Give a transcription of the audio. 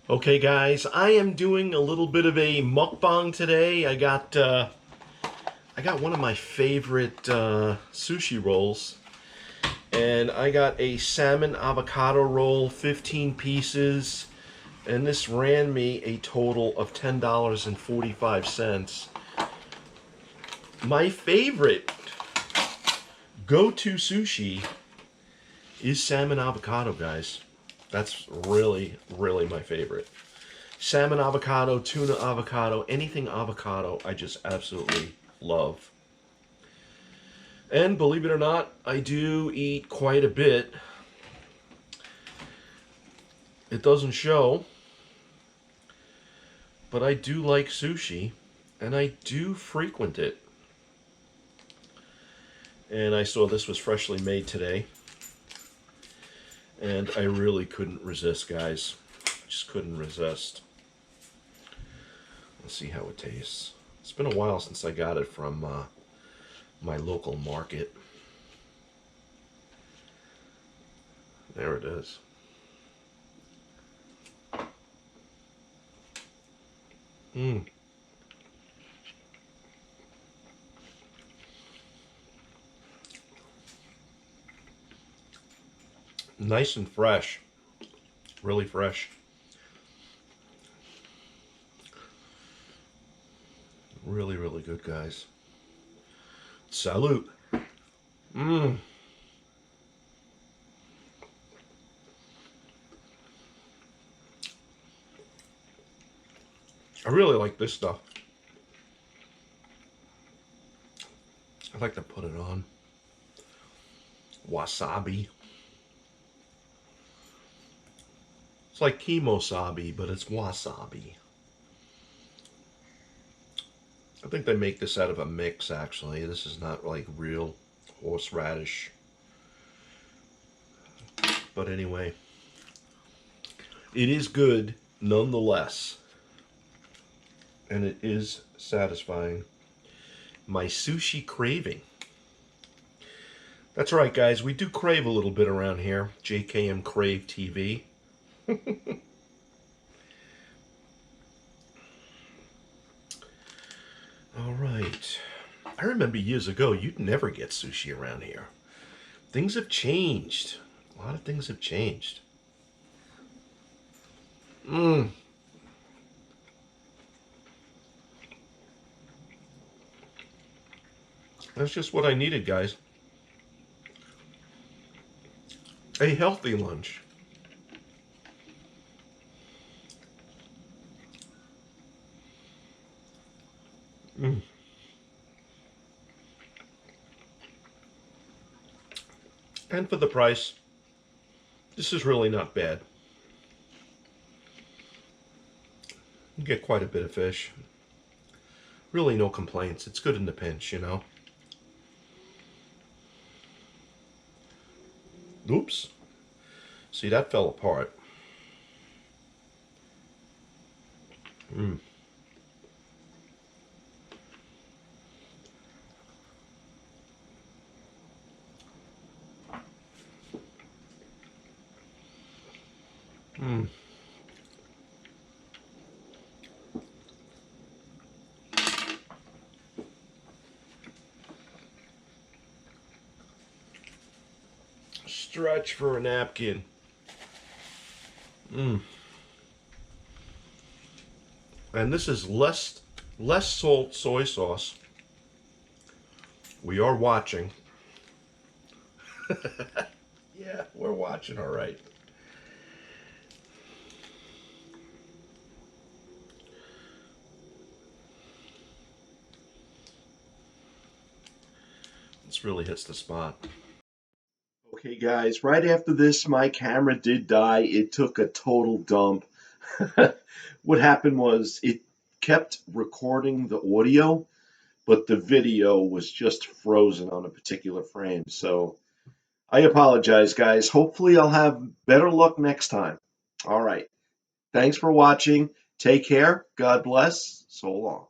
Okay, guys, I am doing a little bit of a mukbang today. I got one of my favorite sushi rolls, and I got a salmon avocado roll, 15 pieces, and this ran me a total of $10.45. My favorite go-to sushi is salmon avocado, guys. That's really, really my favorite. Salmon avocado, tuna avocado, anything avocado, I just absolutely love. And believe it or not, I do eat quite a bit. It doesn't show, but I do like sushi, and I do frequent it. And I saw this was freshly made today, and I really couldn't resist, guys. Just couldn't resist. Let's see how it tastes. It's been a while since I got it from my local market. There it is. Mmm. Nice and fresh. Really fresh. Really, really good, guys. Salute. Mmm. I really like this stuff. I like to put it on. Wasabi. It's like kimosabi, but it's wasabi. I think they make this out of a mix, actually. This is not like real horseradish. But anyway, it is good nonetheless. And it is satisfying my sushi craving. That's right, guys. We do crave a little bit around here. JKMCraveTV. All right. I remember years ago, you'd never get sushi around here. Things have changed. A lot of things have changed. Mmm. That's just what I needed, guys. A healthy lunch. Mm. And for the price, this is really not bad. You get quite a bit of fish. Really no complaints. It's good in the pinch, you know. Oops. See, that fell apart. Mm. Mm. Stretch for a napkin. Mm. And this is less salt soy sauce. We are watching. Yeah, we're watching, all right. This really hits the spot. Okay, guys, right after this, my camera did die. It took a total dump. What happened was it kept recording the audio, but the video was just frozen on a particular frame. So I apologize, guys. Hopefully, I'll have better luck next time. All right. Thanks for watching. Take care. God bless. So long.